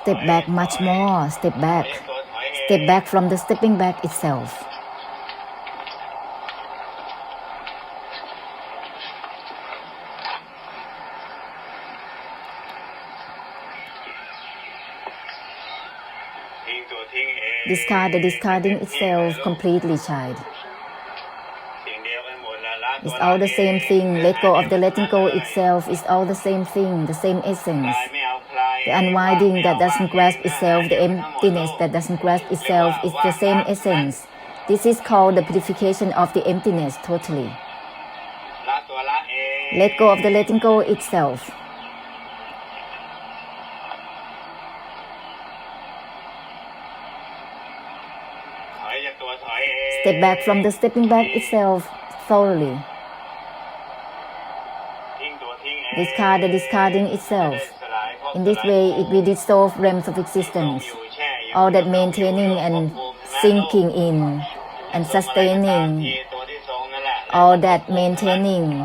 Step back much more. Step back. Step back from the stepping back itself. Discard the discarding itself completely, child. It's all the same thing. Let go of the letting go itself is all the same thing, the same essence. The unwinding that doesn't grasp itself, the emptiness that doesn't grasp itself is the same essence. This is called the purification of the emptiness totally. Let go of the letting go itself. Step back from the stepping back itself thoroughly. Discard the discarding itself. In this way, it will dissolve realms of existence. All that maintaining and sinking in and sustaining, all that maintaining,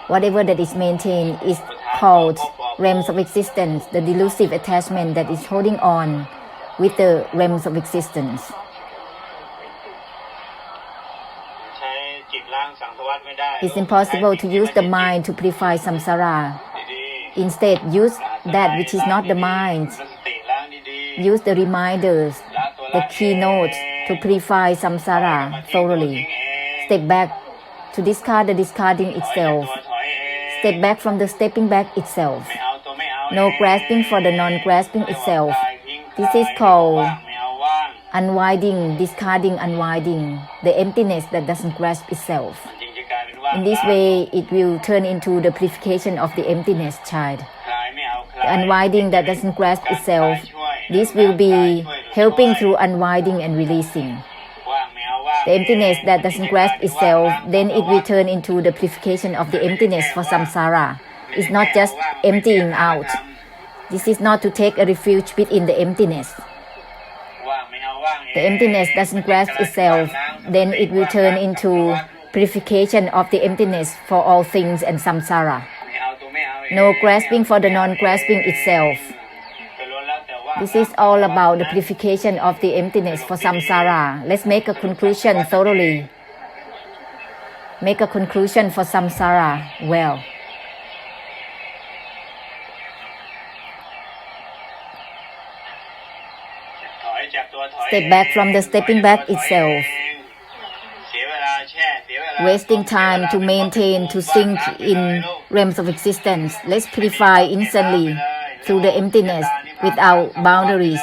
whatever that is maintained is called realms of existence, the delusive attachment that is holding on with the realms of existence. It's impossible to use the mind to purify samsara. Instead, use that which is not the mind. Use the reminders, the keynote to purify samsara thoroughly. Step back to discard the discarding itself. Step back from the stepping back itself. No grasping for the non-grasping itself. This is called unwinding, discarding, unwinding, the emptiness that doesn't grasp itself. In this way, it will turn into the purification of the emptiness, child. The unwinding that doesn't grasp itself, this will be helping through unwinding and releasing. The emptiness that doesn't grasp itself, then it will turn into the purification of the emptiness for samsara. It's not just emptying out. This is not to take a refuge within the emptiness. The emptiness doesn't grasp itself, then it will turn into purification of the emptiness for all things and samsara. No grasping for the non-grasping itself. This is all about the purification of the emptiness for samsara. Let's make a conclusion thoroughly. Make a conclusion for samsara well. Step back from the stepping back itself. Wasting time to maintain, to sink in realms of existence. Let's purify instantly through the emptiness without boundaries.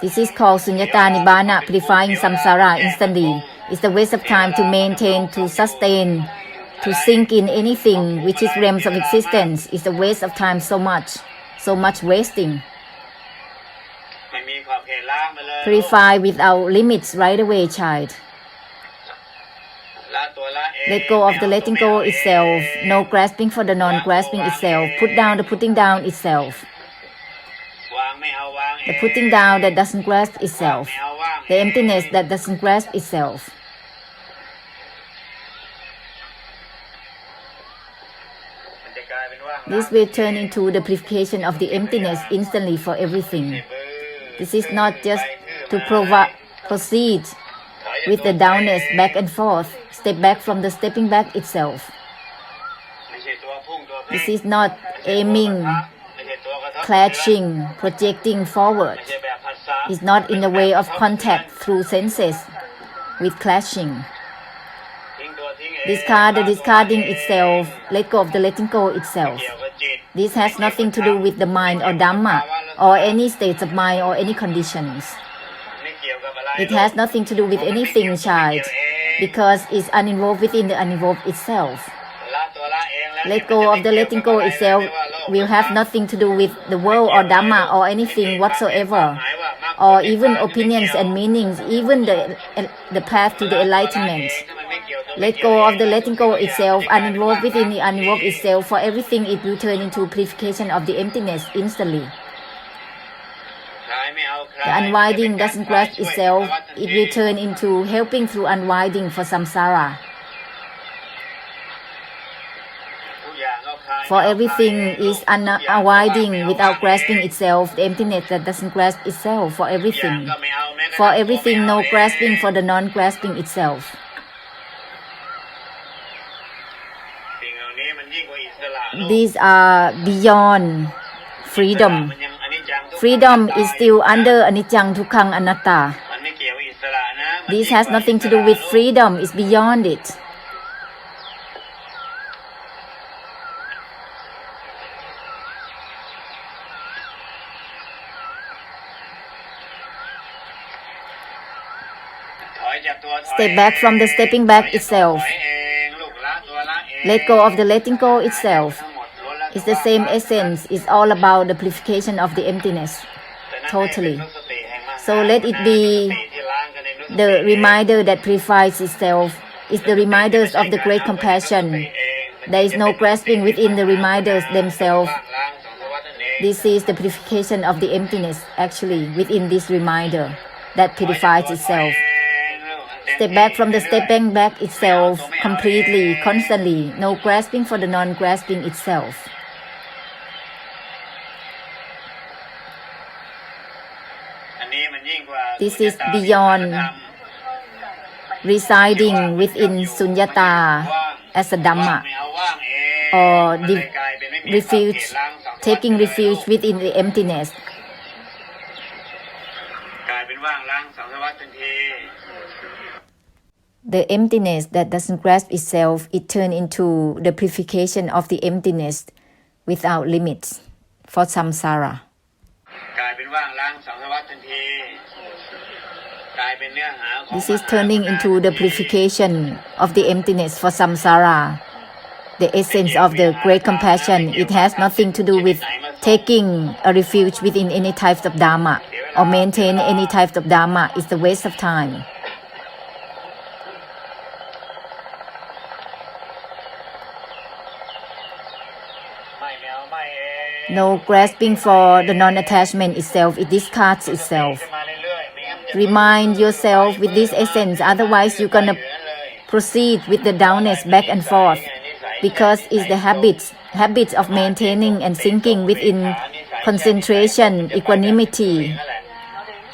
This is called sunyata nibbana, purifying samsara instantly. It's the waste of time to maintain, to sustain, to sink in anything which is realms of existence. It's a waste of time so much wasting. Purify without limits right away, child. Let go of the letting go itself. No grasping for the non-grasping itself. Put down the putting down itself. The putting down that doesn't grasp itself. The emptiness that doesn't grasp itself. This will turn into the purification of the emptiness instantly for everything. This is not just to proceed with the downness back and forth. Step back from the stepping back itself. This is not aiming, clashing, projecting forward. It's not in the way of contact through senses with clashing. Discard the discarding itself. Let go of the letting go itself. This has nothing to do with the mind or Dhamma or any states of mind or any conditions. It has nothing to do with anything, child, because it's uninvolved within the uninvolved itself. Let go of the letting go itself will have nothing to do with the world or Dhamma or anything whatsoever, or even opinions and meanings, even the path to the enlightenment. Let go of the letting go itself, uninvolved within the uninvolved itself. For everything, it will turn into purification of the emptiness instantly. The unwinding doesn't grasp itself. It will turn into helping through unwinding for samsara. For everything is unabiding without grasping itself, the emptiness that doesn't grasp itself for everything. For everything, no grasping for the non-grasping itself. These are beyond freedom. Freedom is still under anicca dukkha anatta. This has nothing to do with freedom, it's beyond it. Step back from the stepping back itself. Let go of the letting go itself. It's the same essence. It's all about the purification of the emptiness. Totally. So let it be the reminder that purifies itself. It's the reminders of the great compassion. There is no grasping within the reminders themselves. This is the purification of the emptiness actually within this reminder that purifies itself. Step back from the stepping back itself completely, constantly. No grasping for the non-grasping itself. This is beyond residing within sunyata as a Dhamma or the refuge, taking refuge within the emptiness. The emptiness that doesn't grasp itself, it turns into the purification of the emptiness without limits for samsara. This is turning into the purification of the emptiness for samsara, the essence of the great compassion. It has nothing to do with taking a refuge within any types of Dharma or maintain any types of Dharma. It's a waste of time. No grasping for the non-attachment itself, it discards itself. Remind yourself with this essence, otherwise you're gonna proceed with the downness back and forth, because it's the habits of maintaining and sinking within concentration, equanimity,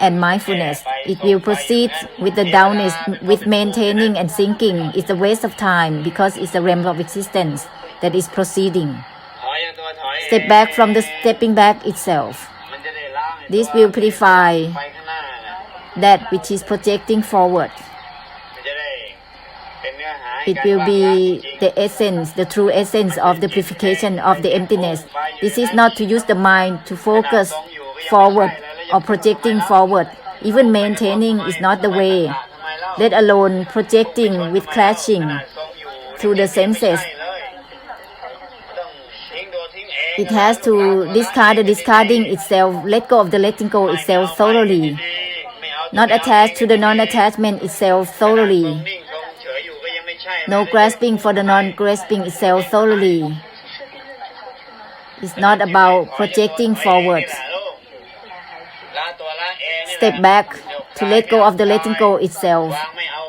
and mindfulness. It will proceed with the downness, with maintaining and sinking. It's a waste of time because it's a realm of existence that is proceeding. Step back from the stepping back itself. This will purify that which is projecting forward. It will be the essence, the true essence of the purification of the emptiness. This is not to use the mind to focus forward or projecting forward. Even maintaining is not the way, let alone projecting with clashing through the senses. It has to discard the discarding itself, let go of the letting go itself thoroughly, not attached to the non-attachment itself thoroughly. No grasping for the non-grasping itself thoroughly. It's not about projecting forward. Step back to let go of the letting go itself.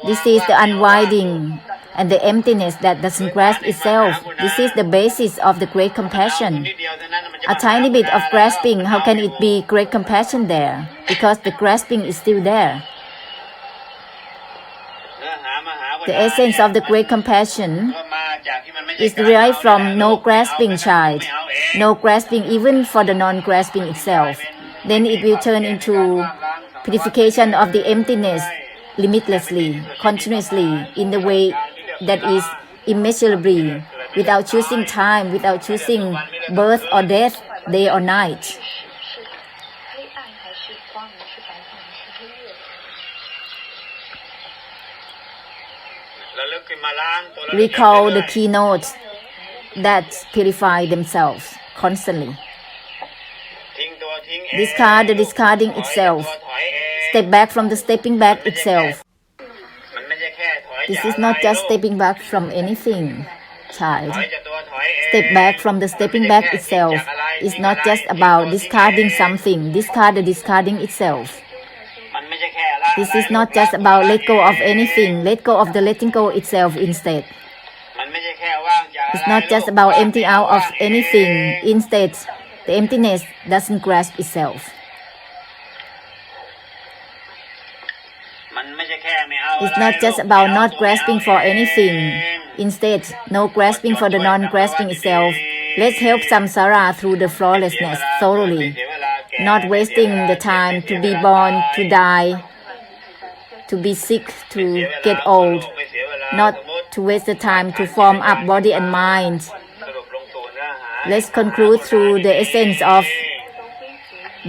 This is the unwinding and the emptiness that doesn't grasp itself. This is the basis of the great compassion. A tiny bit of grasping, how can it be great compassion there? Because the grasping is still there. The essence of the great compassion is derived from no grasping child, no grasping even for the non-grasping itself. Then it will turn into purification of the emptiness limitlessly, continuously, in the way that is immeasurably, without choosing time, without choosing birth or death, day or night. Recall the keynotes that purify themselves constantly. Discard the discarding itself. Step back from the stepping back itself. This is not just stepping back from anything, child. Step back from the stepping back itself. It's not just about discarding something. Discard the discarding itself. This is not just about let go of anything. Let go of the letting go itself instead. It's not just about emptying out of anything. Instead, the emptiness doesn't grasp itself. มันไม่ใช่แค่ไม่เอา It's not just about not grasping for anything. Instead, no grasping for the non-grasping itself. Let's help samsara through the flawlessness thoroughly. Not wasting the time to be born, to die, to be sick, to get old. Not to waste the time to form up body and mind. Let's conclude through the essence of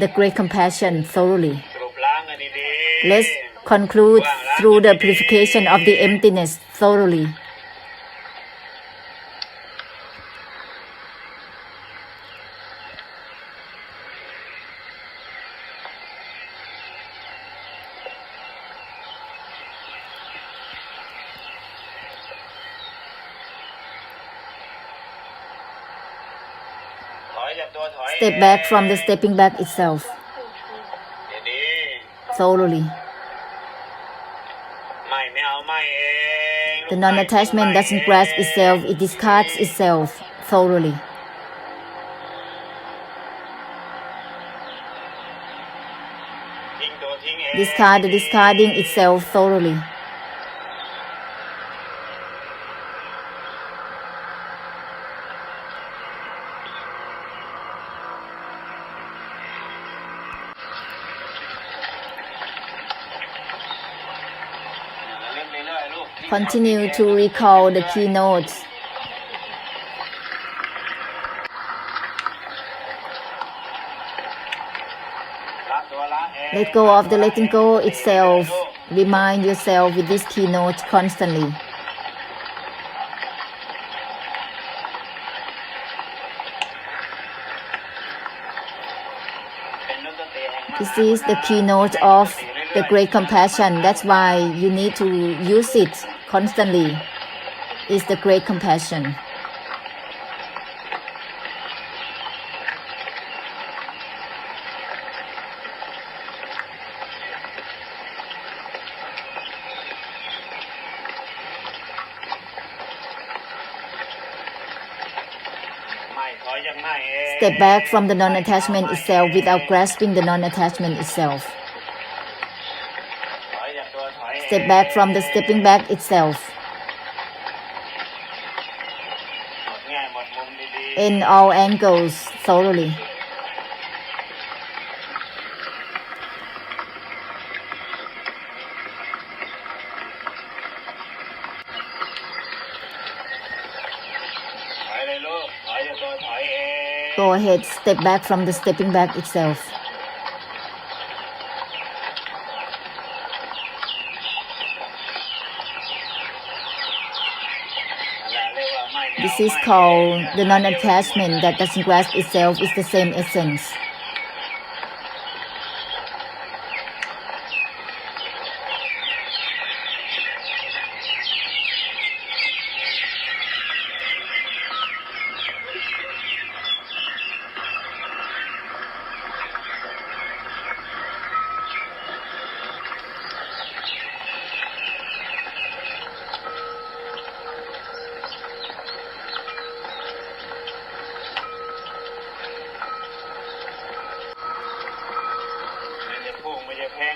the great compassion thoroughly. Let's conclude through the purification of the emptiness thoroughly. Step back from the stepping back itself. Thoroughly. The non-attachment doesn't grasp itself, it discards itself thoroughly. Discard the discarding itself thoroughly. Continue to recall the keynotes. Let go of the letting go itself. Remind yourself with this keynote constantly. This is the keynote of the great compassion. That's why you need to use it constantly. It's the great compassion. Step back from the non-attachment itself without grasping the non-attachment itself. Step back from the stepping back itself. In all angles, thoroughly. Go ahead, step back from the stepping back itself. This is called the non-attachment that doesn't grasp itself. Is the same essence.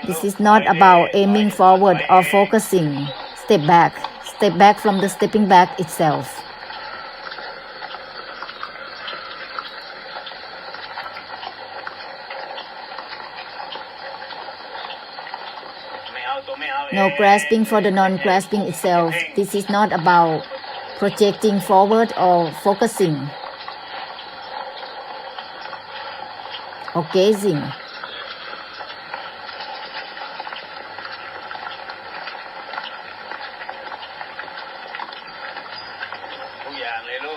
This is not about aiming forward or focusing. Step back. Step back from the stepping back itself. No grasping for the non-grasping itself. This is not about projecting forward or focusing or gazing.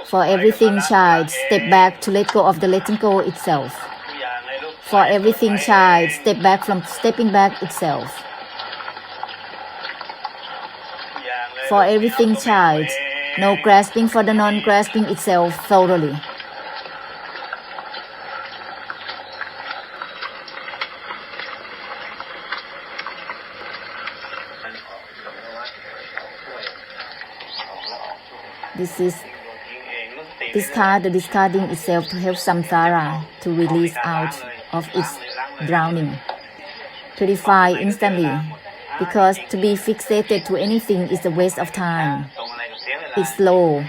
For everything, child, step back to let go of the letting go itself. For everything, child, step back from stepping back itself. For everything, child, no grasping for the non-grasping itself thoroughly. This is discard the discarding itself to help samsara to release out of its drowning. Purify instantly, because to be fixated to anything is a waste of time. It's slow.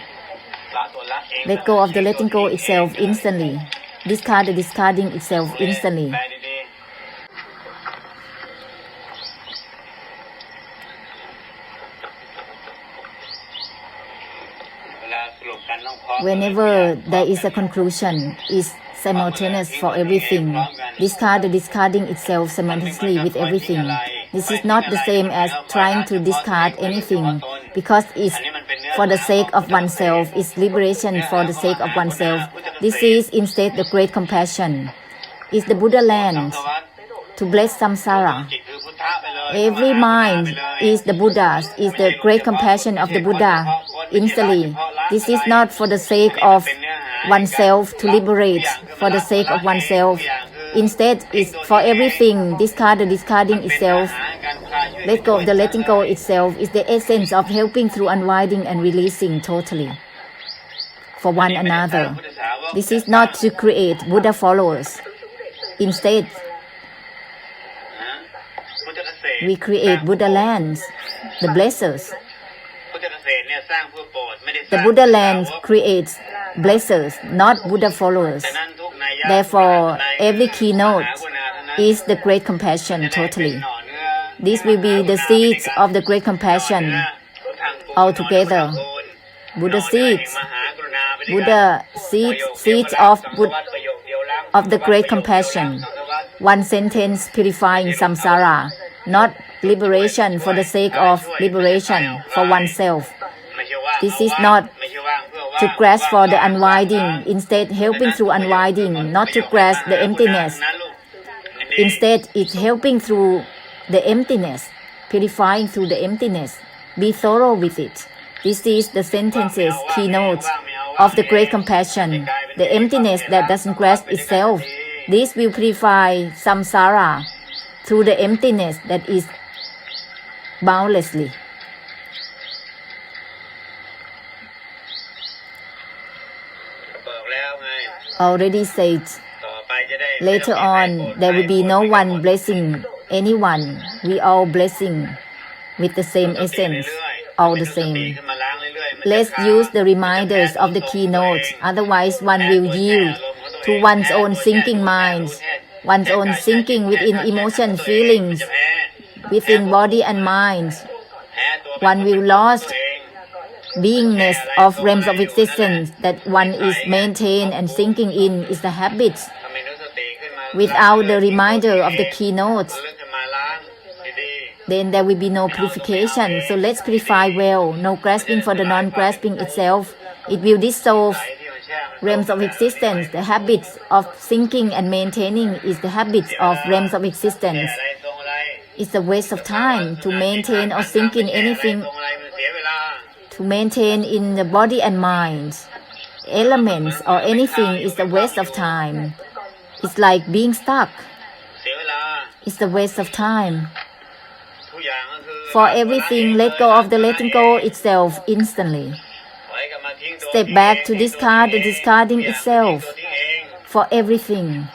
Let go of the letting go itself instantly. Discard the discarding itself instantly. Whenever there is a conclusion, is simultaneous for everything. Discard the discarding itself simultaneously with everything. This is not the same as trying to discard anything, because it's for the sake of oneself, it's liberation for the sake of oneself. This is instead the great compassion. It's the Buddha land to bless samsara. Every mind is the Buddha's, is the great compassion of the Buddha instantly. This is not for the sake of oneself to liberate, for the sake of oneself. Instead, it's for everything. Discard the discarding itself. Let go of the letting go itself is the essence of helping through unwinding and releasing totally for one another. This is not to create Buddha followers. Instead, we create Buddha lands, the blessers. The Buddha land creates blessers, not Buddha followers. Therefore, every keynote is the great compassion totally. This will be the seeds of the great compassion altogether. Buddha seeds, seeds of the great compassion. One sentence purifying samsara, not liberation for the sake of liberation for oneself. This is not to grasp for the unwinding, instead helping through unwinding, not to grasp the emptiness. Instead, it's helping through the emptiness, purifying through the emptiness. Be thorough with it. This is the sentences, keynotes of the great compassion, the emptiness that doesn't grasp itself. This will purify samsara through the emptiness that is boundlessly. Already said, later on there will be no one blessing anyone. We all blessing with the same essence, all the same. Let's use the reminders of the keynotes, otherwise one will yield to one's own thinking minds, one's own thinking within emotion, feelings, within body and mind. One will lose beingness of realms of existence that one is maintained and sinking in is the habits. Without the reminder of the keynotes, then there will be no purification. So let's purify well. No grasping for the non-grasping itself. It will dissolve realms of existence. The habits of thinking and maintaining is the habits of realms of existence. It's a waste of time to maintain or think in anything, to maintain in the body and mind. Elements or anything is a waste of time. It's like being stuck. It's a waste of time. For everything, let go of the letting go itself instantly. Step back to discard the discarding itself for everything.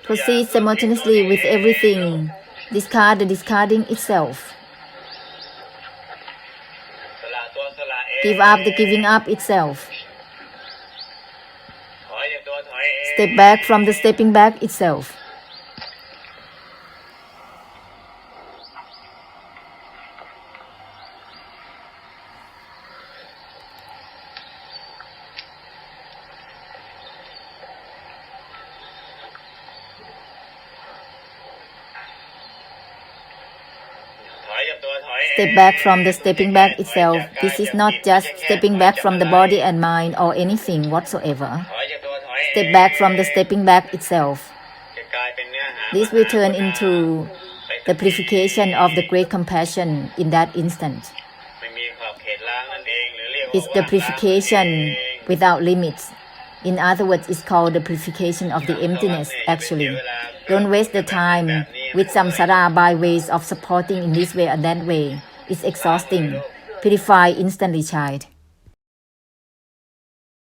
Proceed simultaneously with everything. Discard the discarding itself. Give up the giving up itself. Step back from the stepping back itself. Step back from the stepping back itself. This is not just stepping back from the body and mind or anything whatsoever. Step back from the stepping back itself. This will turn into the purification of the great compassion in that instant. It's the purification without limits. In other words, it's called the purification of the emptiness actually. Don't waste the time with samsara by ways of supporting in this way or that way. It's exhausting. Purify instantly, child.